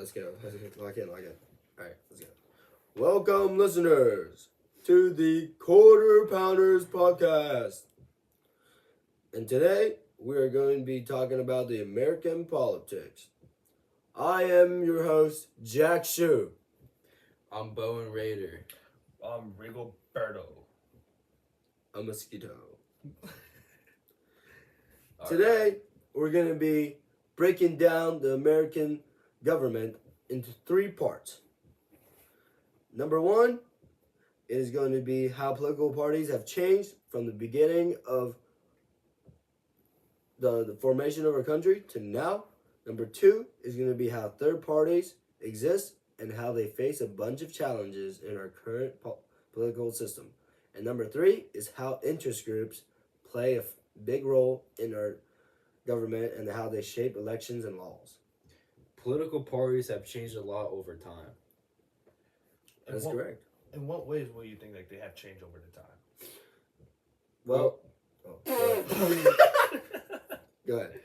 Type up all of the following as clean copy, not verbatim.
Let's go. Lock in. All right, let's go. Welcome, listeners, to the Quarter Pounders podcast. And today, we are going to be talking about the American politics. I am your host, Jack Shu. I'm Bowen Raider. I'm Rigoberto. A mosquito. Today, we're going to be breaking down the American government into three parts. Number one is going to be how political parties have changed from the beginning of the formation of our country to now. Number two is going to be how third parties exist and how they face a bunch of challenges in our current political system. And number three is how interest groups play a big role in our government and how they shape elections and laws. Political parties have changed a lot over time. That's correct. In what ways will you think like they have changed over the time? Well, go ahead.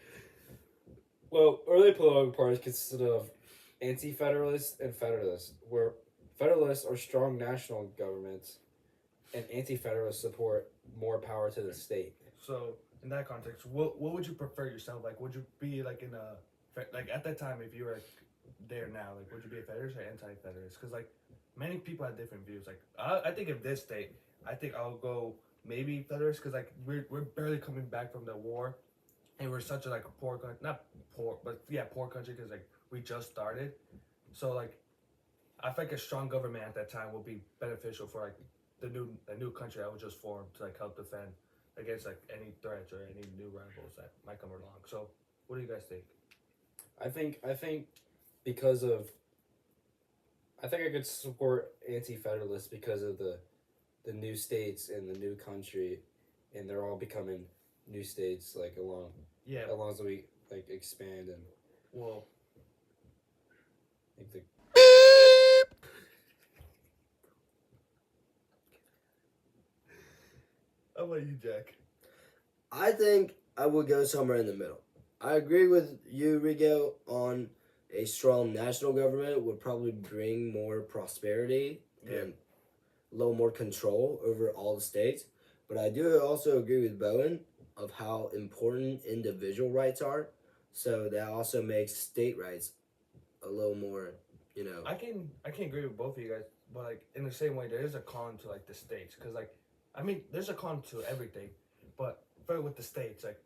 Well, early political parties consisted of anti-federalists and federalists, where federalists are strong national governments and anti-federalists support more power to the state. So in that context, what would you prefer yourself? Like, would you be like in a like at that time if you were like, there now? Like, would you be a federalist or anti-federalist? Because like many people have different views. Like, I think if this state, I think I'll go maybe federalist because like we're barely coming back from the war, and we're such a like a poor country, not poor, but yeah, poor country because like we just started. So like, I feel like a strong government at that time will be beneficial for like the new country that was just formed to like help defend against like any threats or any new rivals that might come along. So, what do you guys think? I think because of I think I could support anti-federalists because of the new states in the new country, and they're all becoming new states like along as we like expand and Well, like the how about you, Jack? I think I would go somewhere in the middle. I agree with you, Rigo, on a strong national government would probably bring more prosperity and a little more control over all the states. But I do also agree with Bowen of how important individual rights are. So that also makes state rights a little more, I can agree with both of you guys, but like in the same way, there is a con to like the states, because like I mean, there's a con to everything, but with the states, like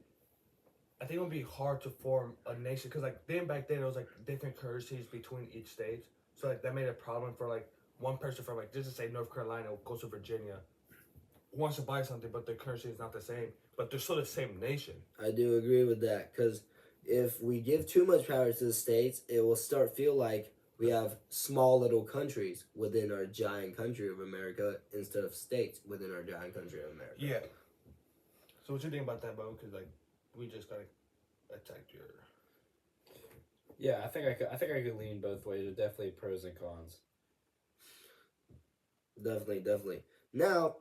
I think it would be hard to form a nation, because like then back then it was like different currencies between each state, so like that made a problem for like one person from like just to say North Carolina goes to Virginia, wants to buy something, but their currency is not the same, but they're still the same nation. I do agree with that because if we give too much power to the states, it will start feel like we have small little countries within our giant country of America instead of states within our giant country of America. Yeah. So what you think about that, Bo? Because like we just got attacked your. yeah. I think I could lean both ways. There's definitely pros and cons. Definitely. Now,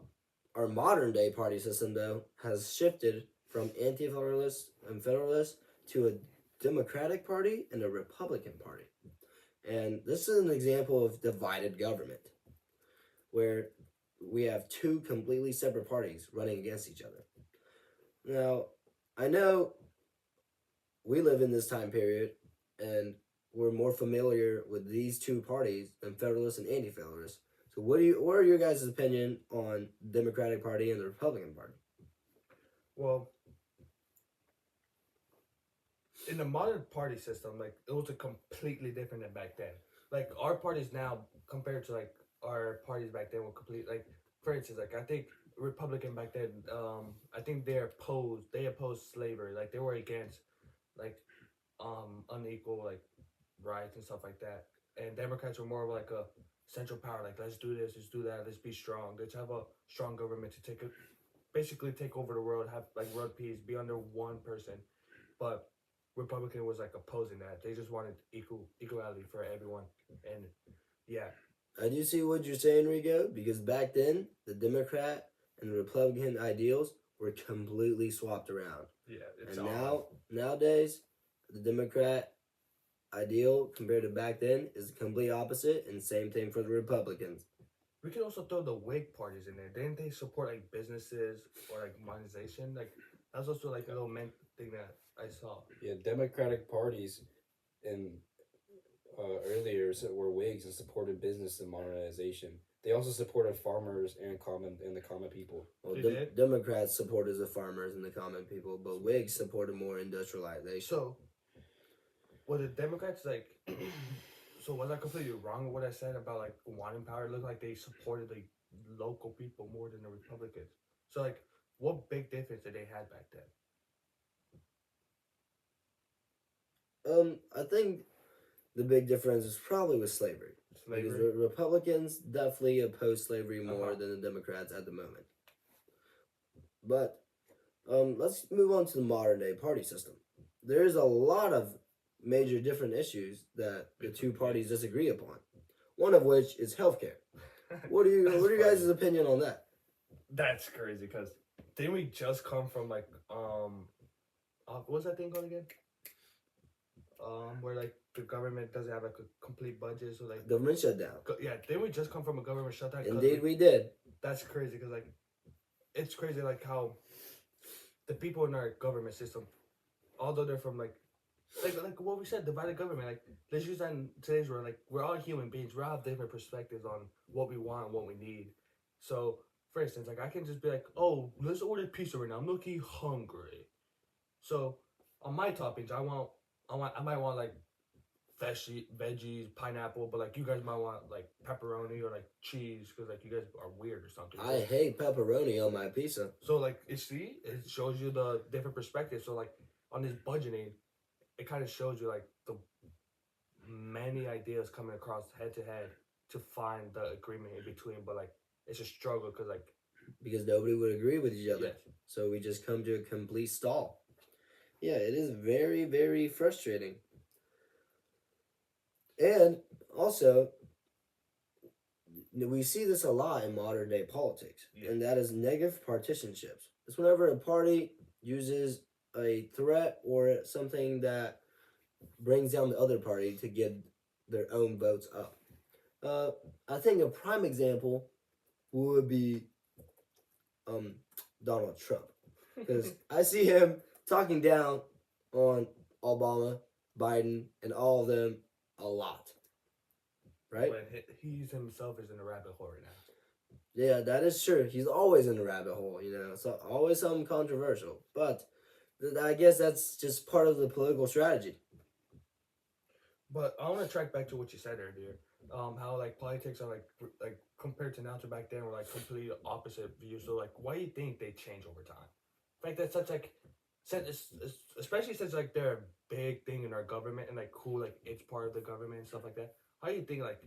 our modern day party system, though, has shifted from anti-federalists and federalists to a Democratic Party and a Republican Party. And this is an example of divided government, where we have two completely separate parties running against each other. Now, I know we live in this time period, and we're more familiar with these two parties than Federalists and Anti-Federalists. So, what are your guys' opinion on the Democratic Party and the Republican Party? Well, in the modern party system, like it was a completely different than back then. Like our parties now compared to like our parties back then were complete. Like for instance, like I think Republican back then, I think they opposed slavery. Like they were against like unequal like rights and stuff like that. And Democrats were more of like a central power. Like let's do this, let's do that, let's be strong. Let's have a strong government to basically take over the world, have like world peace, be under one person. But Republican was like opposing that. They just wanted equality for everyone. And yeah. I do see what you're saying, Rigo, because back then the Democrat and the Republican ideals were completely swapped around. Yeah. And nowadays, the Democrat ideal compared to back then is the complete opposite, and same thing for the Republicans. We could also throw the Whig parties in there. Didn't they support like businesses or like monetization? Like that's also like a little thing that I saw. Yeah, Democratic parties in earlier were Whigs and supported business and modernization. They also supported farmers and the common people. Well, They did? Democrats supported the farmers and the common people, but Whigs supported more industrialization. So, were the Democrats like? So was I completely wrong with what I said about like wanting power? It looked like they supported the local people more than the Republicans. So like, what big difference did they have back then? I think the big difference is probably with slavery. Because Slavery. the Republicans definitely oppose slavery more Uh-huh. than the Democrats at the moment. But let's move on to the modern day party system. There's a lot of major different issues that the two parties disagree upon. One of which is healthcare. What are your guys' opinion on that? That's crazy because didn't we just come from like what's that thing called again? Where like the government doesn't have like a complete budget, so like Government shutdown. yeah, didn't we just come from a government shutdown? 'Cause, Indeed, like, we did. that's crazy because like it's crazy like how the people in our government system, although they're from like what we said, divided government. Like let's use that in today's world. Like we're all human beings. We all have different perspectives on what we want and what we need. So for instance, like I can just be like, oh, let's order pizza right now. I'm looking hungry. So on my toppings, I might want like veggies, pineapple, but like you guys might want like pepperoni or like cheese because like you guys are weird or something. I hate pepperoni on my pizza. So like it shows you the different perspectives. So like on this budgeting, it kind of shows you like the many ideas coming across head to head to find the agreement in between. But like it's a struggle because like Because nobody would agree with each other. yes. So we just come to a complete stall. Yeah, it is very, very frustrating. And also, we see this a lot in modern day politics, Yeah. and that is negative partisanships. It's whenever a party uses a threat or something that brings down the other party to get their own votes up. I think a prime example would be Donald Trump, because I see him talking down on Obama, Biden, and all of them a lot. Right? When he's himself is in a rabbit hole right now. Yeah, that is true. He's always in the rabbit hole, so always something controversial. But I guess that's just part of the political strategy. But I want to track back to what you said earlier. How like politics are like compared to now to back then were like completely opposite views. So like, why do you think they change over time? In fact, that's such like, especially since like they're a big thing in our government and like cool like it's part of the government and stuff like that. How do you think like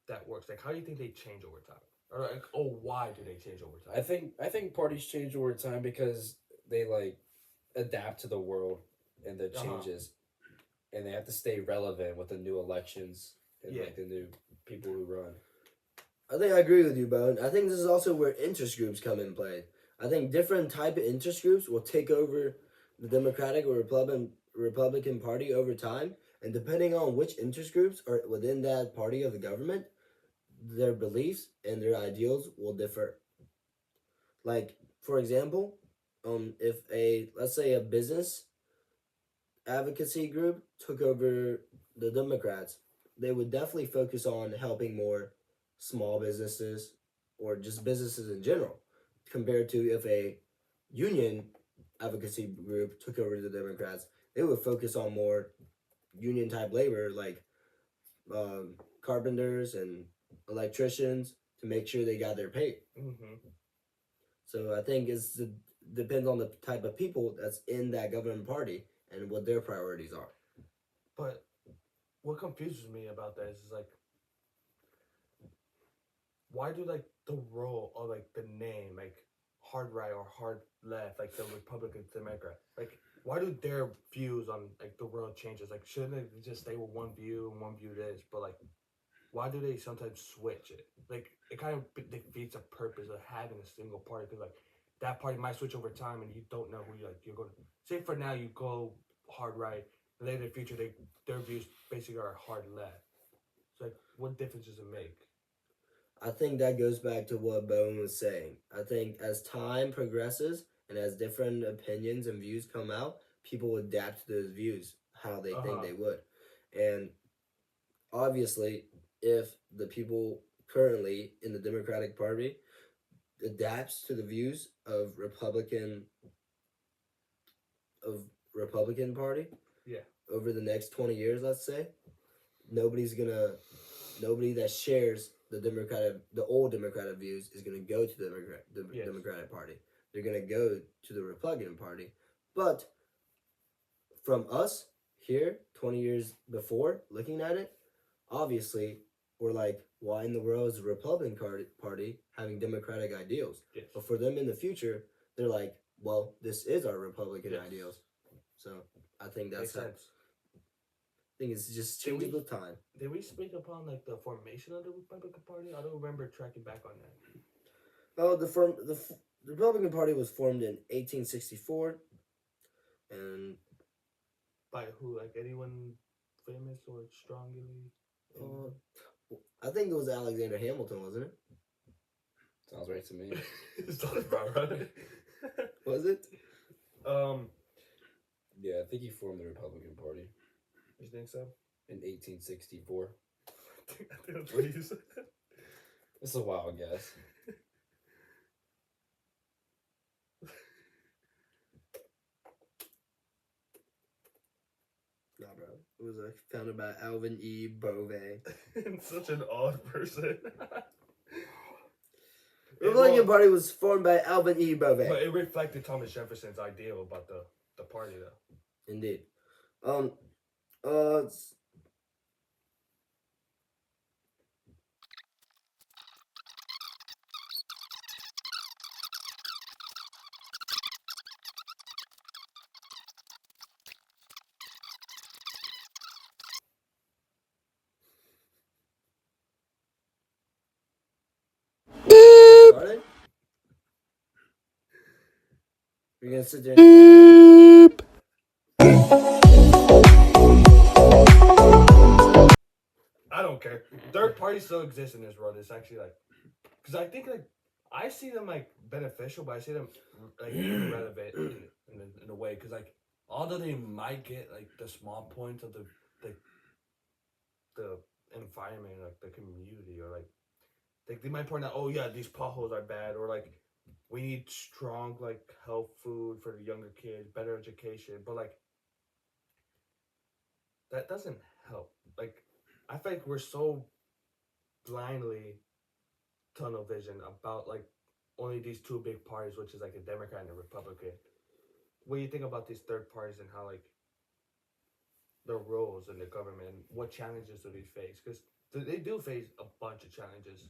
that works? Like, how do you think they change over time? Or like, oh, why do they change over time? I think parties change over time because they like adapt to the world and the changes, and they have to stay relevant with the new elections and like the new people who run. I think I agree with you, Bone. I think this is also where interest groups come in play. I think different type of interest groups will take over the Democratic or Republican Party over time, and depending on which interest groups are within that party of the government, their beliefs and their ideals will differ. Like, for example, if let's say a business advocacy group took over the Democrats, they would definitely focus on helping more small businesses or just businesses in general, compared to if a union advocacy group took over the Democrats, they would focus on more union type labor like carpenters and electricians to make sure they got their pay. Mm-hmm. So I think depends on the type of people that's in that government party and what their priorities are. But what confuses me about that is like, why do like the role or like the name like hard right or hard left like the Republican Democrat like why do their views on like the world changes? Like shouldn't they just stay with one view and one view this? But like why do they sometimes switch it? Like it kind of defeats the purpose of having a single party because like that party might switch over time and you don't know who you're going to say for now you go hard right later in the future their views basically are hard left. It's like, what difference does it make? I think that goes back to what Bowen was saying. I think as time progresses and as different opinions and views come out, people adapt to those views how they think they would. And obviously, if the people currently in the Democratic Party adapts to the views of Republican Party, Yeah. over the next 20 years, let's say, nobody that shares the old Democratic views is gonna go to the Yes. Democratic Party. They're gonna go to the Republican Party. But from us here, 20 years before, looking at it, obviously we're like, why in the world is the Republican Party having democratic ideals? Yes. But for them in the future, they're like, well, this is our Republican Yes. ideals. So I think Makes that's sense. I think it's just Did changes we- with time. Did we speak upon like the formation of the Republican Party? I don't remember tracking back on that. Oh, the Republican Party was formed in 1864, and By who? Like anyone famous or strongly? I think it was Alexander Hamilton, wasn't it? Sounds right to me. Sounds about right. Was it? Yeah, I think he formed the Republican Party You think so? in 1864. I think that's what you said. It's a wild guess. No, bro. It was founded by Alvin E. Bovee. Such an odd person. The Republican Party was formed by Alvin E. Bovee. But it reflected Thomas Jefferson's ideal about the party, though. Indeed. Started? You're gonna sit there and I don't care. Third parties still exist in this world. It's actually like, because I think like I see them like beneficial, but I see them like irrelevant in a way. Because like although they might get like the small points of the environment, like the community, or like they might point out, oh yeah, these potholes are bad, or like we need strong like health food for the younger kids, better education, but like that doesn't help. Like I think we're so blindly tunnel vision about like only these two big parties, which is like a Democrat and a Republican. What do you think about these third parties and how like their roles in the government? What challenges do they face? Because they do face a bunch of challenges.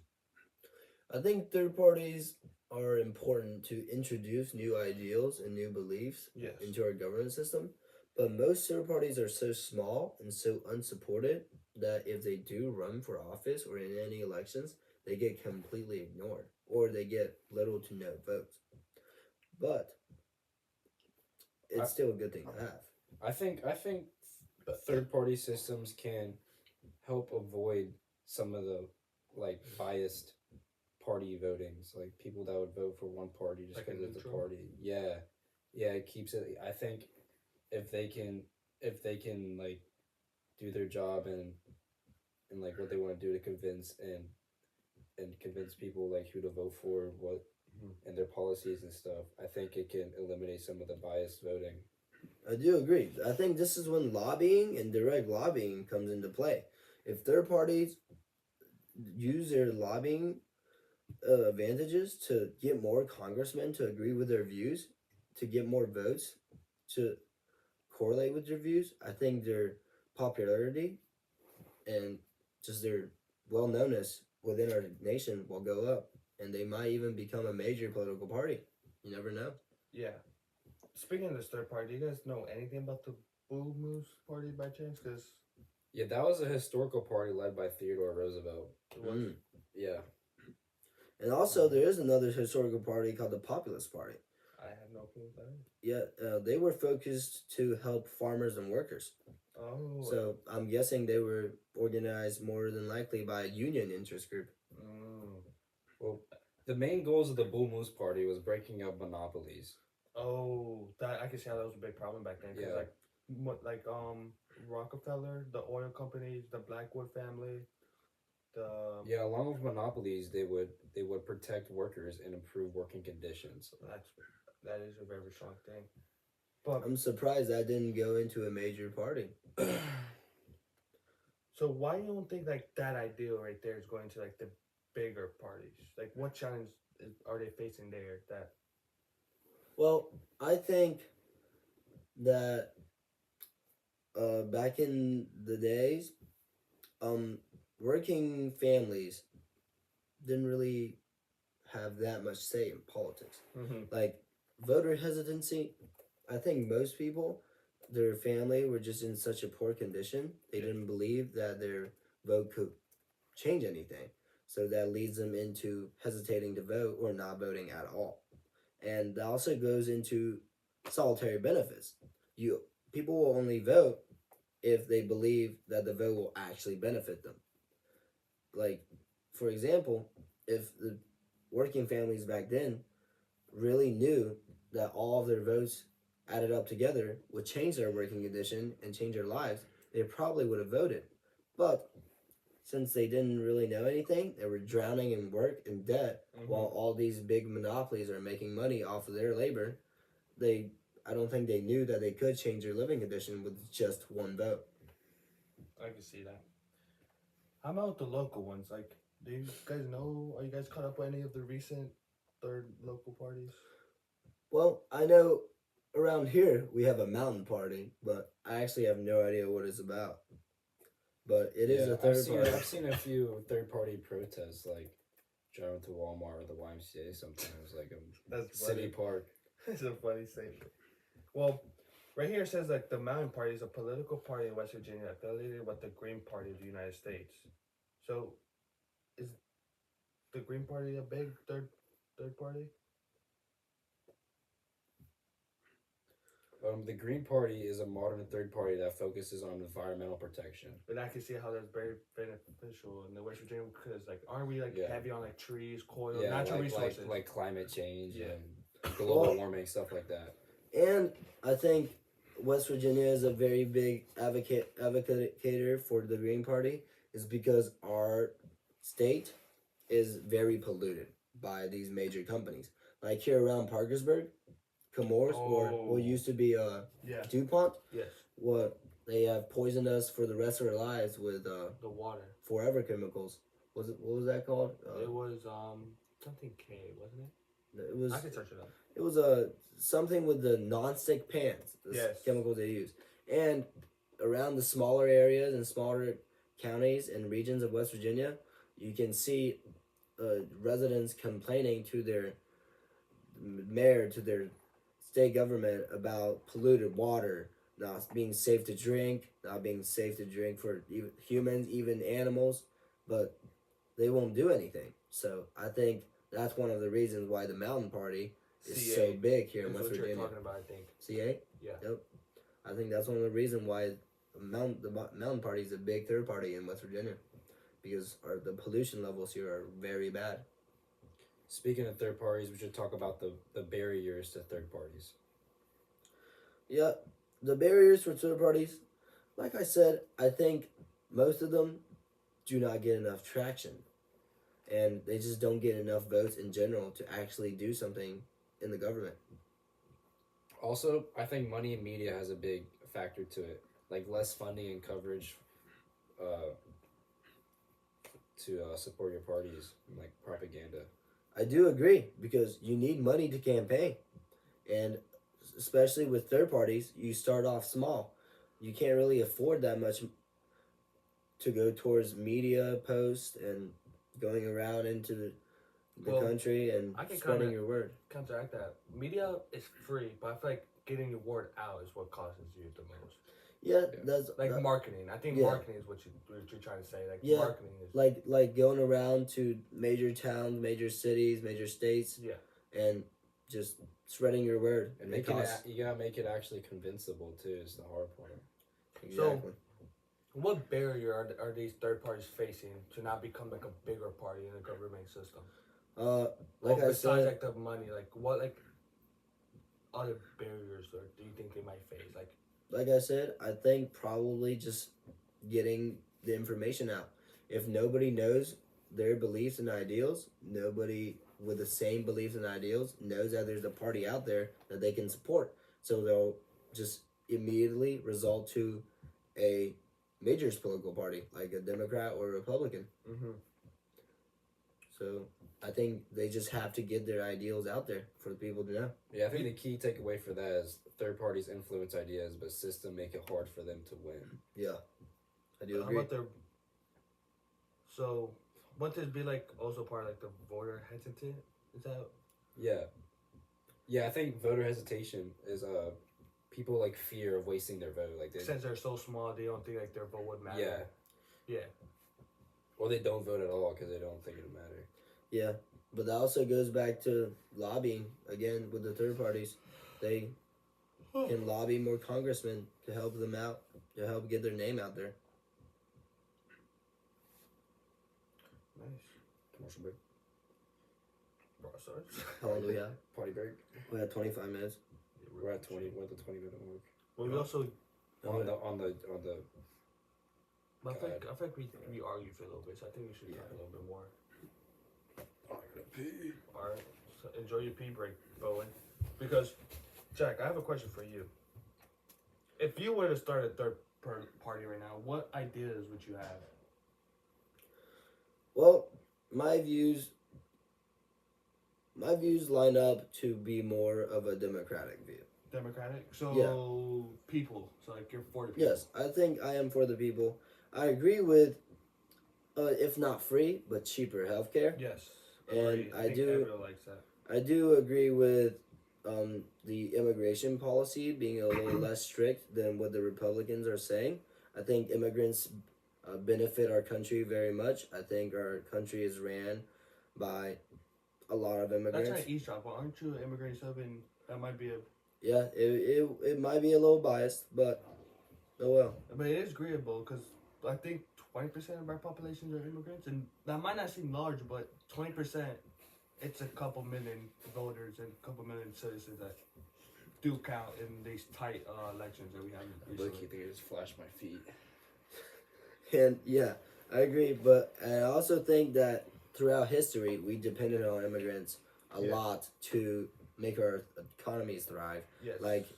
I think third parties are important to introduce new ideals and new beliefs Yes. into our government system. But most third parties are so small and so unsupported that if they do run for office or in any elections, they get completely ignored or they get little to no votes. But it's still a good thing to have. I think third party systems can help avoid some of the like biased party votings, like people that would vote for one party just Like because a it's a neutral? party. Yeah, it keeps it. I think if they can like do their job and like what they want to do to convince people like who to vote for, what and their policies and stuff, I think it can eliminate some of the biased voting. I do agree. I think this is when lobbying and direct lobbying comes into play. If third parties use their lobbying advantages to get more congressmen to agree with their views, to get more votes to correlate with their views, I think their popularity and just their well knownness within our nation will go up, and they might even become a major political party. You never know. Yeah. Speaking of this third party, do you guys know anything about the Blue Moose Party by chance? Because Yeah, that was a historical party led by Theodore Roosevelt. it was. Yeah. And also, there is another historical party called the Populist Party. I have have no clue what that is. Yeah, they were focused to help farmers and workers. Oh. So I'm guessing they were organized more than likely by a union interest group. Mm. Well, the main goals of the Bull Moose Party was breaking up monopolies. Oh, that I can see how that was a big problem back then. Cause Yeah. like Rockefeller, the oil companies, the Blackwood family, the Yeah, along with monopolies, they would protect workers and improve working conditions. that is a very strong thing. But I'm surprised that didn't go into a major party. so why you don't think like that ideal right there is going to like the bigger parties? Like what challenge are they facing there that Well, I think that back in the days, working families didn't really have that much say in politics. Like voter hesitancy, I think most people, their family were just in such a poor condition, they didn't believe that their vote could change anything. So that leads them into hesitating to vote or not voting at all. And that also goes into solitary benefits. You People will only vote if they believe that the vote will actually benefit them. Like, for example, if the working families back then really knew that all of their votes added up together would change their working condition and change their lives, they probably would have voted. But since they didn't really know anything, they were drowning in work and debt while all these big monopolies are making money off of their labor. They I don't think they knew that they could change their living condition with just one vote. I can see that. How about the local ones? Like, do you guys know? Are you guys caught up with any of the recent third local parties? Well, I know around here we have a mountain party, but I actually have no idea what it's about. But it is a I've third seen party. I've seen a few third-party protests, like driving to Walmart or the YMCA sometimes, like That's City Park. It's a funny statement. Well, right here it says like the Mountain Party is a political party in West Virginia affiliated with the Green Party of the United States. So, is the Green Party a big third party? The Green Party is a modern third party that focuses on environmental protection. And I can see how that's very beneficial in the West Virginia because like aren't we like Yeah. heavy on like trees, coal, Yeah, natural like, resources? like climate change Yeah. and global warming, stuff like that. And I think West Virginia is a very big advocator for the Green Party is because our state is very polluted by these major companies. Like here around Parkersburg, Chemours, or what used to be yeah. DuPont, Yes. what they have poisoned us for the rest of our lives with The water. forever chemicals. What was that called? It was something K, wasn't it? It was I can search it up. it was something with the non-stick pans. The Yes. chemicals they use, and around the smaller areas and smaller counties and regions of West Virginia, you can see residents complaining to their mayor, to their state government about polluted water, not being safe to drink, not being safe to drink for even humans, even animals, but they won't do anything. So I think that's one of the reasons why the Mountain Party is so big here in West what Virginia. you're talking about, I think. CA? Yeah. Yep. I think that's one of the reasons why the Mountain Party is a big third party in West Virginia, because the pollution levels here are very bad. Speaking of third parties, we should talk about the barriers to third parties. Yeah, the barriers for third parties, like I said, I think most of them do not get enough traction, and they just don't get enough votes in general to actually do something in the government. Also, I think money in media has a big factor to it, like less funding and coverage to support your parties, like propaganda. I do agree because you need money to campaign, and especially with third parties, you start off small. You can't really afford that much to go towards media posts and going around into the country and spreading your word. Counteract that. Media is free, but I feel like getting your word out is what costs you the most. Yeah, that's like marketing. I think marketing is what you're trying to say. Like marketing is like going around to major towns, major cities, major states, and just spreading your word. And making it, you gotta make it actually convincible too. Is the hard part. Exactly. What barrier are these third parties facing to not become like a bigger party in the government system? Like I besides said, like the money, like what like other barriers or do you think they might face? like I said, I think probably just getting the information out. If nobody knows their beliefs and ideals, nobody with the same beliefs and ideals knows that there's a party out there that they can support. So they'll just immediately result to a major political party, like a Democrat or a Republican. Mm-hmm. So I think they just have to get their ideals out there for the people to know. Yeah, I think the key takeaway for that is third parties influence ideas, but system make it hard for them to win. Yeah, I do How agree. about so wouldn't this be like also part of like the voter hesitant? Is that Yeah, I think voter hesitation is people like fear of wasting their vote, like since they're so small, they don't think like their vote would matter. Yeah. Or they don't vote at all because they don't think it'll matter. Yeah, but that also goes back to lobbying again with the third parties. They can lobby more congressmen to help them out, to help get their name out there. Nice. Commercial break. How long do we have? Party break. We have 25 minutes. We're at 20. We're at the 20-minute mark. Well, we also on the. But I think we argued for a little bit, so I think we should talk a little bit more. Alright, so enjoy your pee break, Bowen. Because, Jack, I have a question for you. If you were to start a third party right now, what ideas would you have? Well, my views line up to be more of a democratic view. Democratic? So, people. So, like, you're for the people. Yes, I think I am for the people. I agree with, if not free, but cheaper healthcare. Yes. And I think everyone likes that. I do agree with the immigration policy being a little less strict than what the Republicans are saying. I think immigrants benefit our country very much. I think our country is ran by a lot of immigrants. That's right, eavesdrop. Well, aren't you an immigrant yourself? And that might be a... Yeah, it might be a little biased, but oh well. But it is agreeable because I think 20% of our population are immigrants, and that might not seem large, but 20%, it's a couple million voters and a couple million citizens that do count in these tight elections that we have recently. Look, you think I just flashed my feet. And yeah, I agree, but I also think that throughout history we depended on immigrants a lot to make our economies thrive. Yes. Like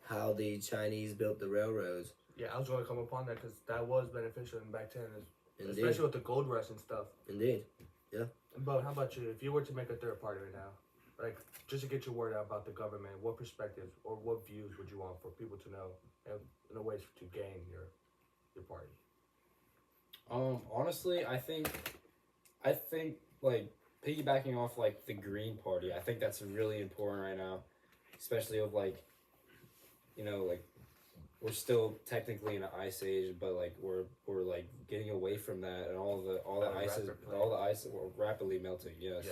how the Chinese built the railroads. Yeah, I was going to come upon that because that was beneficial back then, Indeed. especially with the gold rush and stuff. Indeed. Yeah. But how about you? If you were to make a third party right now, like just to get your word out about the government, what perspectives or what views would you want for people to know and in a way to gain your party? Honestly, I think like piggybacking off like the Green Party, I think that's really important right now, especially of like, like we're still technically in an ice age, but like we're like getting away from that, and all the ice we're rapidly melting. Yes.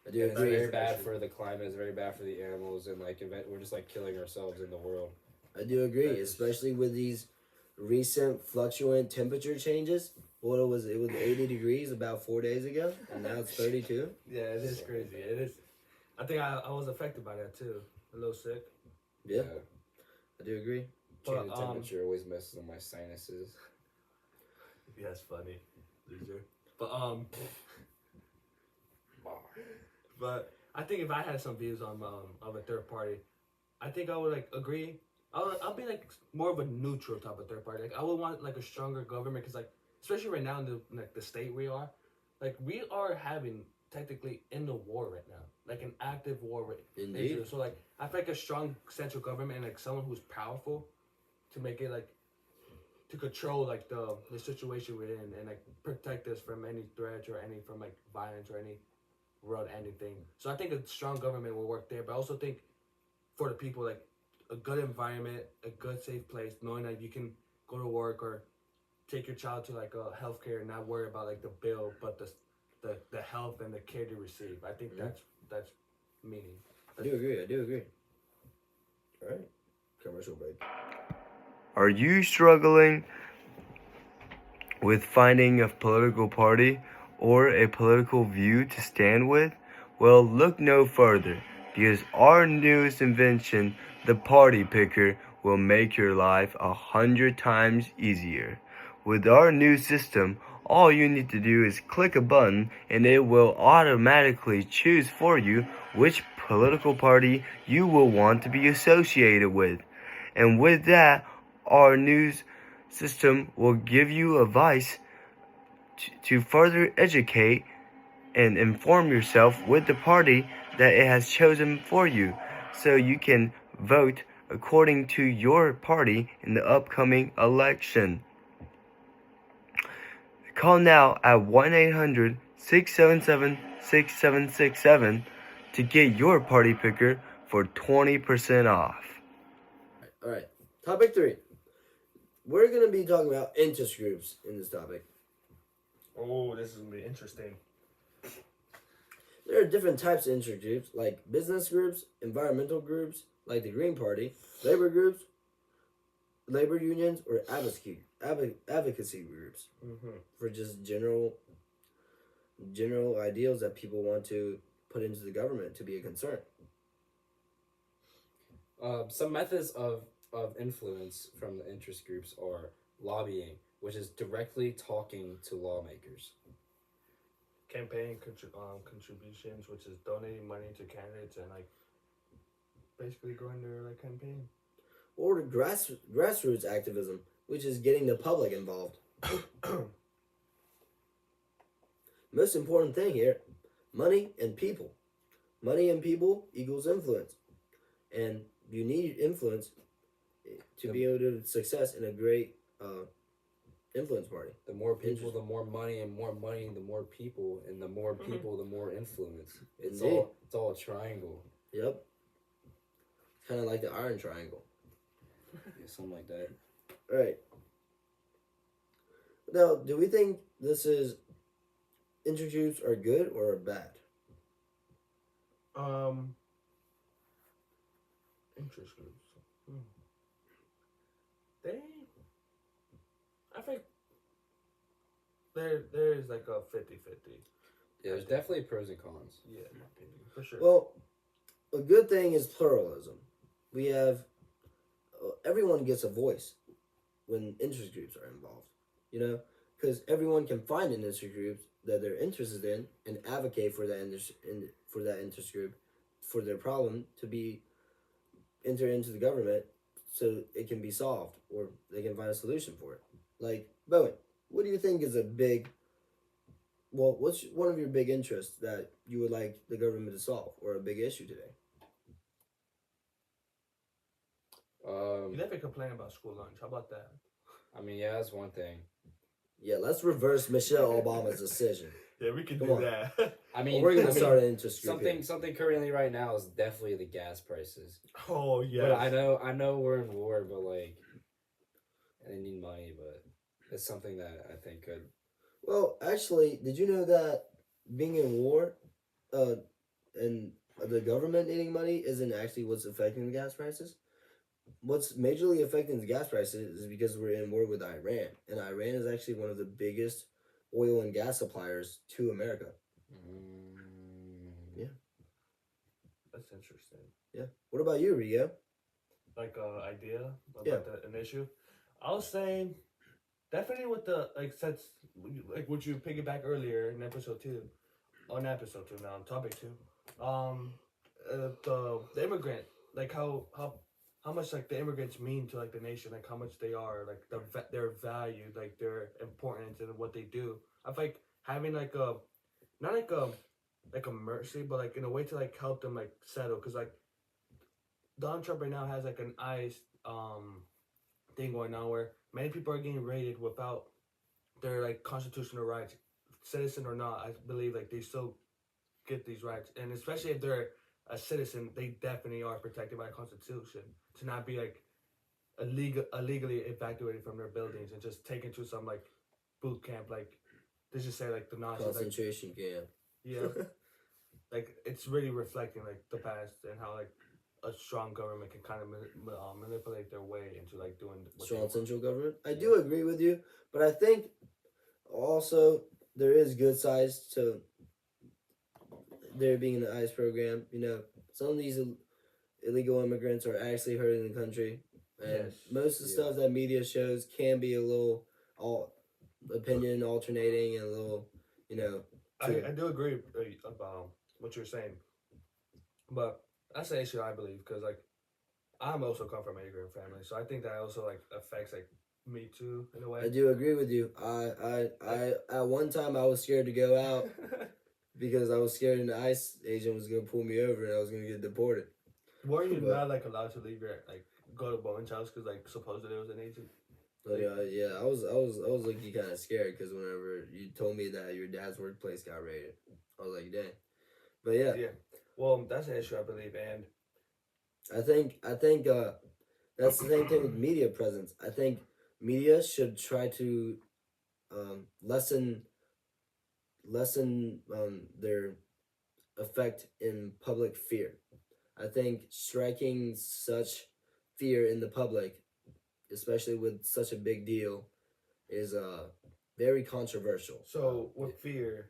I do It's agree. very bad for the climate. It's very bad for the animals, and like we're just like killing ourselves in the world. I do agree, especially with these recent fluctuant temperature changes. What was it? It was 80 degrees about 4 days ago, and now it's 32. Yeah, it is crazy. It is. I think I was affected by that too. A little sick. Yeah. I do agree. Changing temperature always messes with my sinuses. Yeah, that's funny, loser. But I think if I had some views on of a third party, I think I would like agree. I'll be like more of a neutral type of third party. Like I would want like a stronger government because like especially right now in the state we are, like we are having technically in the war right now, like an active war with Israel. So like I feel like a strong central government and like someone who's powerful to make it like to control like the situation we're in and like protect us from any threats or any from like violence or any world anything. So I think a strong government will work there, but I also think for the people like a good environment, a good safe place, knowing that you can go to work or take your child to like a healthcare and not worry about like the bill, but the health and the care they receive. I think that's meaning. I do agree. I do agree. All right. Commercial break. Are you struggling with finding a political party or a political view to stand with? Well, look no further, because our newest invention, the Party Picker, will make your life 100 times easier. With our new system, all you need to do is click a button and it will automatically choose for you which political party you will want to be associated with. And with that, our news system will give you advice to further educate and inform yourself with the party that it has chosen for you, so you can vote according to your party in the upcoming election. Call now at 1-800-677-6767 to get your party picker for 20% off. All right. Topic 3. We're going to be talking about interest groups in this topic. Oh, this is gonna be interesting. There are different types of interest groups, like business groups, environmental groups, like the Green Party, labor groups, labor unions, or advocacy groups for just general ideals that people want to put into the government to be a concern. Some methods of influence from the interest groups are lobbying, which is directly talking to lawmakers. Campaign contributions, which is donating money to candidates and like basically growing their like campaign. Or the grassroots activism, which is getting the public involved. Most important thing here, money and people. Money and people equals influence. And you need influence to be able to success in a great influence party. The more people, the more money, and more money, the more people, and the more people, the more influence. It's all a triangle. Yep. Kind of like the Iron Triangle. Yeah, something like that. All right. Now, do we think this is interest groups are good or bad? Interest groups. They, I think there is like a 50-50. Yeah, there's definitely pros and cons. Yeah, in my opinion, for sure. Well, a good thing is pluralism. We have everyone gets a voice when interest groups are involved. You know, because everyone can find an interest group that they're interested in and advocate for that interest group for their problem to be entered into the government so it can be solved or they can find a solution for it. Like, Bowen, what do you think is what's one of your big interests that you would like the government to solve or a big issue today? You never complain about school lunch. How about that? I mean, yeah, that's one thing. Yeah, let's reverse Michelle Obama's decision. Yeah, we can Come do on. that. I mean, we're gonna start an interest group. something currently right now is definitely the gas prices. Oh yeah. But I know we're in war, but like, and they need money, but it's something that I think could. Well, actually, did you know that being in war, and the government needing money isn't actually what's affecting the gas prices? What's majorly affecting the gas prices is because we're in war with Iran, and Iran is actually one of the biggest oil and gas suppliers to America. Yeah. That's interesting. Yeah. What about you, Rio? Like idea about Yeah. an issue. I'll say definitely with the since like what you piggyback earlier in episode 2, on topic 2, the immigrant, like how much like the immigrants mean to like the nation, like how much they are like their value, like their importance and what they do. I feel like having like a not like a mercy, but like in a way to like help them like settle, because like Donald Trump right now has like an ICE thing going on where many people are getting raided without their like constitutional rights, citizen or not. I believe like they still get these rights, and especially if they're a citizen, they definitely are protected by the Constitution to not be like illegally evacuated from their buildings and just taken to some like boot camp, like they just say like the Nazis, Concentration camp. yeah. like it's really reflecting like the past and how like a strong government can kind of manipulate their way into like doing what they Strong want. central government. I do agree with you, but I think also there is good sides to there being an ICE program. You know, some of these illegal immigrants are actually hurting the country, and Yes. most of the Yeah. stuff that media shows can be a little all opinion alternating and a little, you know. I do agree about what you're saying, but that's an issue I believe because like I'm also come from an immigrant family, so I think that also like affects like me too in a way. I do agree with you. I at one time I was scared to go out because I was scared an ICE agent was gonna pull me over and I was gonna get deported. Were you But- not like allowed to leave your like go to Bowen's house because like supposedly it was an agent? But yeah, I was like kind of scared because whenever you told me that your dad's workplace got raided, I was like, dang. But yeah, Yeah. Well, that's an issue I believe, and I think that's the same thing with media presence. I think media should try to lessen their effect in public fear. I think striking such fear in the public, especially with such a big deal, is very controversial. so with fear,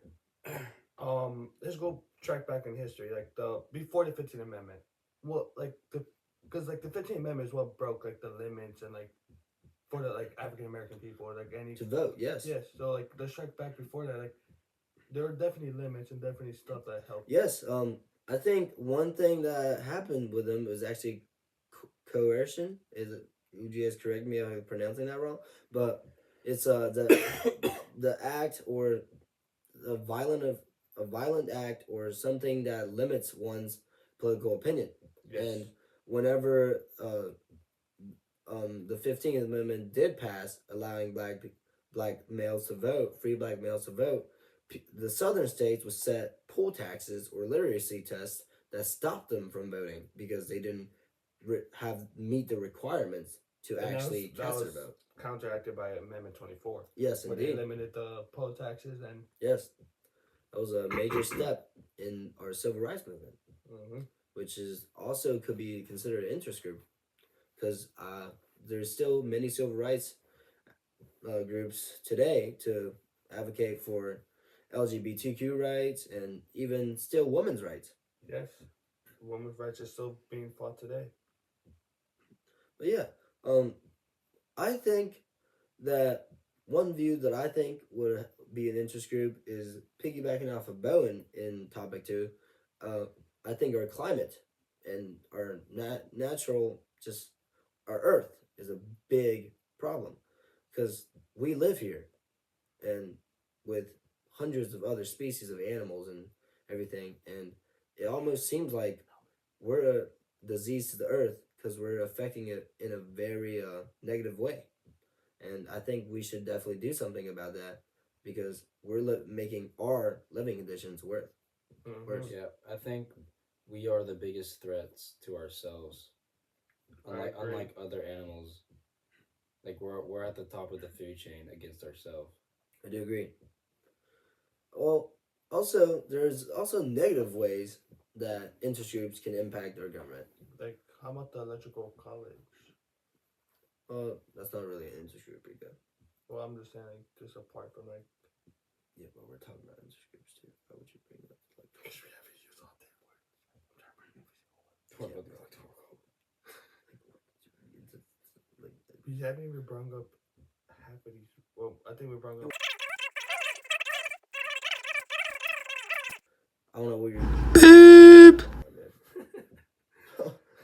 let's go track back in history, like the before the 15th Amendment. Well, like the because like the 15th Amendment is what broke like the limits and like for the like African American people or like any To vote, yes. yes. So like let's track back before that, like there were definitely limits and definitely stuff that helped. Yes, I think one thing that happened with them was actually coercion. Is it? Would you guys correct me if I'm pronouncing that wrong? But it's the act or a violent act or something that limits one's political opinion. Yes. And whenever the 15th Amendment did pass, allowing black males to vote, free black males to vote, the southern states would set poll taxes or literacy tests that stopped them from voting because they didn't have meet the requirements to And actually that cast their was vote. counteracted by Amendment 24, Yes, where they indeed. limited the poll taxes and Yes, that was a major step in our civil rights movement, mhm. which is also could be considered an interest group because there's still many civil rights groups today to advocate for LGBTQ rights and even still women's rights. Yes, women's rights are still being fought today. But yeah, I think that one view that I think would be an interest group is piggybacking off of Bowen in topic two. I think our climate and our natural, just our Earth is a big problem because we live here and with hundreds of other species of animals and everything, and it almost seems like we're a disease to the Earth because we're affecting it in a very negative way. And I think we should definitely do something about that because we're making our living conditions worse. Mhm. Yeah, I think we are the biggest threats to ourselves. Unlike agree. unlike other animals, like we're at the top of the food chain against ourselves. I do agree. Well, also there's also negative ways that interest groups can impact our government. Like, how about the electrical college? Well, that's not really an interest group, Rico. Well, I'm just saying, like, just apart from like, Yeah, but we're talking about interest groups too. Why would you bring up like? because we haven't used all that word. I'm trying to bring every single What Yeah, about the but- electoral college? We haven't even brought up half of these. Well, I think we brought up. I don't know what you're.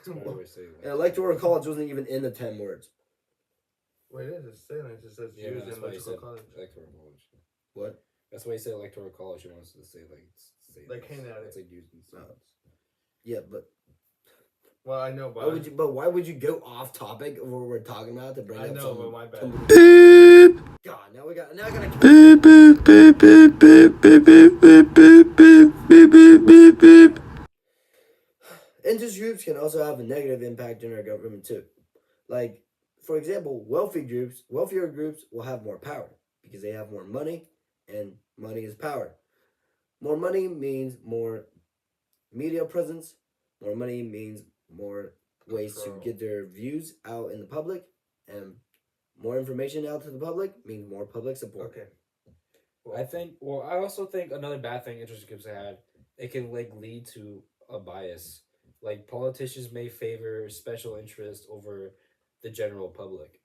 Why do I say And electoral college wasn't even in the 10 words. Wait, it is. It's saying it just says Yeah, used that's in why he electrical said college. electoral college. What? That's why he said electoral college. He wants to say Like, hint at it's it. like used in sentence. Yeah, but Well, I know, why but would you? But why would you go off topic of what we're talking about to bring I up know, some? but my bad. God, now I gotta. Interest groups can also have a negative impact on our government too. Like, for example, wealthier groups will have more power because they have more money, and money is power. More money means more media presence. More money means more ways to Control. get their views out in the public, and more information out to the public means more public support. Okay. I also think another bad thing interest groups have, it can like lead to a bias. Like politicians may favor special interest over the general public.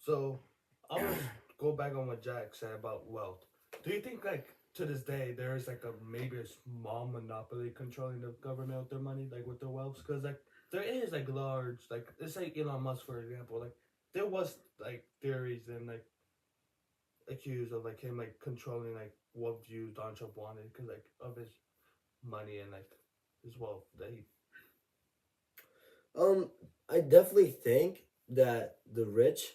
So I'm gonna go back on what Jack said about wealth. Do you think like to this day there is like a maybe a small monopoly controlling the government with their money, like with their wealth? Because like there is like large, like let's say Elon Musk for example, like there was like theories and like accused of like him like controlling like what views Donald Trump wanted because like of his money and like his wealth that he. I definitely think that the rich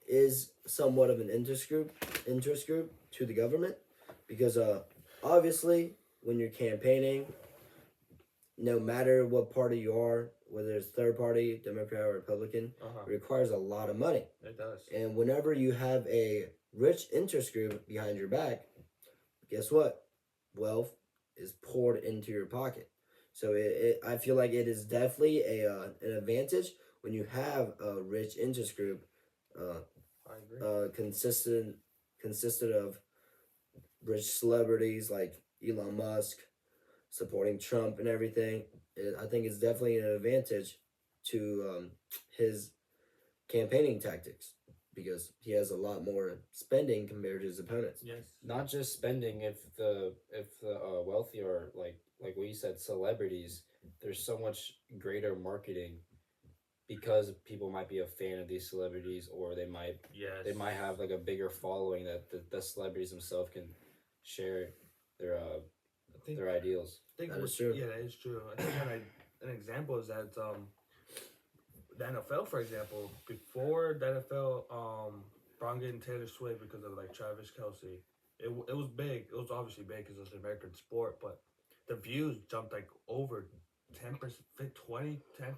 is somewhat of an interest group to the government, because obviously when you're campaigning, no matter what party you are, whether it's third party, Democrat or Republican, it requires a lot of money. It does. And whenever you have a rich interest group behind your back, guess what? Wealth is poured into your pocket. So I feel like it is definitely an advantage when you have a rich interest group, I agree. consisted of rich celebrities like Elon Musk supporting Trump and everything. I think it's definitely an advantage to his campaigning tactics, because he has a lot more spending compared to his opponents. Yes. Not just spending. If the wealthy are like what you said, celebrities, there's so much greater marketing because people might be a fan of these celebrities, or they might Yes. have like a bigger following that the celebrities themselves can share their I think their ideals. think That is what- true. Yeah, that is true. I think an example is that the NFL, for example, before the NFL brought in Taylor Swift because of like Travis Kelsey, it was big. It was obviously big because it was an American sport, but the views jumped like over 10%, 20, 10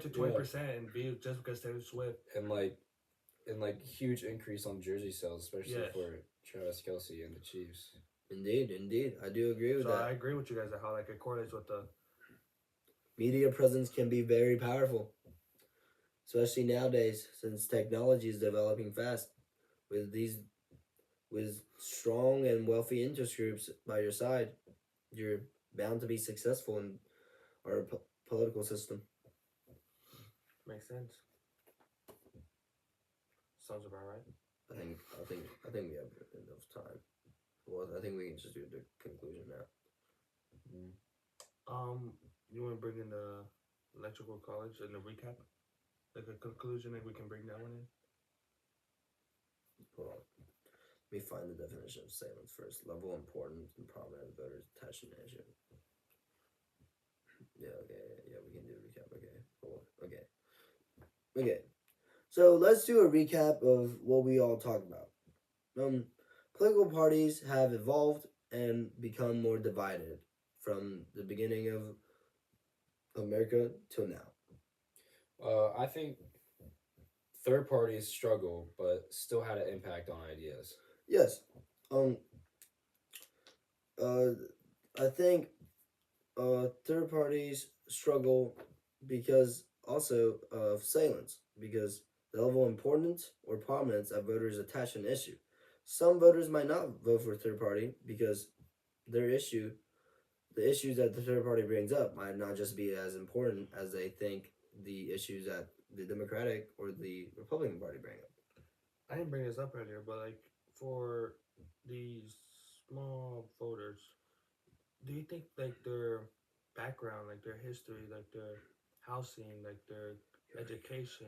to 20% in views just because Taylor Swift. And like huge increase on jersey sales, especially Yes. for Travis Kelsey and the Chiefs. Indeed, I do agree with So that. I agree with you guys that how like it correlates with the. Media presence can be very powerful, especially nowadays since technology is developing fast. With strong and wealthy interest groups by your side, you're bound to be successful in our political system. Makes sense. Sounds about right. I think we have enough time. Well, I think we can just do the conclusion now. You want to bring in the electrical college and the recap, like a conclusion, like we can bring that one in. Hold on. Let me find the definition of salence first. Level of importance and prominent voters attached to an issue. Yeah, okay, yeah, we can do a recap. Okay, hold on. Okay. So let's do a recap of what we all talked about. Political parties have evolved and become more divided from the beginning of America till now. I think third parties struggle, but still had an impact on ideas. Yes. I think third parties struggle because also of salence, because the level of importance or prominence that voters attach to an issue. Some voters might not vote for a third party because the issues that the third party brings up might not just be as important as they think the issues that the Democratic or the Republican Party bring up. I didn't bring this up earlier, but like for these small voters, do you think like their background, like their history, like their housing, like their education?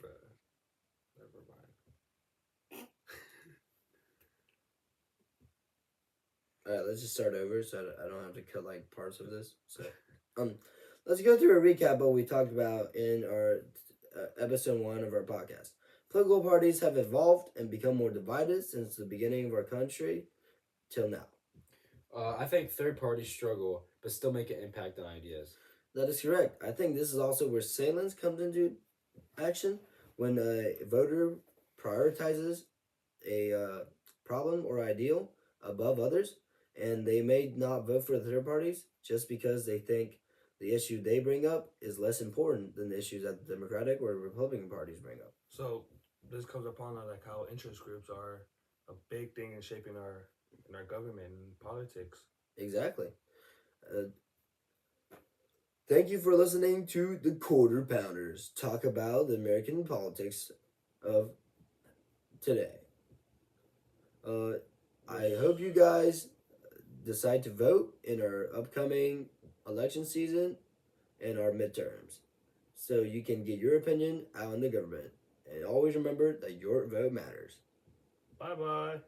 Bruh, never mind. All right, let's just start over so I don't have to cut like parts of this. So, let's go through a recap of what we talked about in our episode 1 of our podcast. Political parties have evolved and become more divided since the beginning of our country till now. I think third parties struggle, but still make an impact on ideas. That is correct. I think this is also where salence comes into action, When a voter prioritizes a problem or ideal above others, and they may not vote for the third parties just because they think the issue they bring up is less important than the issues that the Democratic or Republican parties bring up. So this comes upon like how interest groups are a big thing in shaping our government and politics. Exactly. Uh, Thank you for listening to the Quarter Pounders talk about the American politics of today. I hope you guys decide to vote in our upcoming election season and our midterms so you can get your opinion out in the government. And always remember that your vote matters. Bye bye.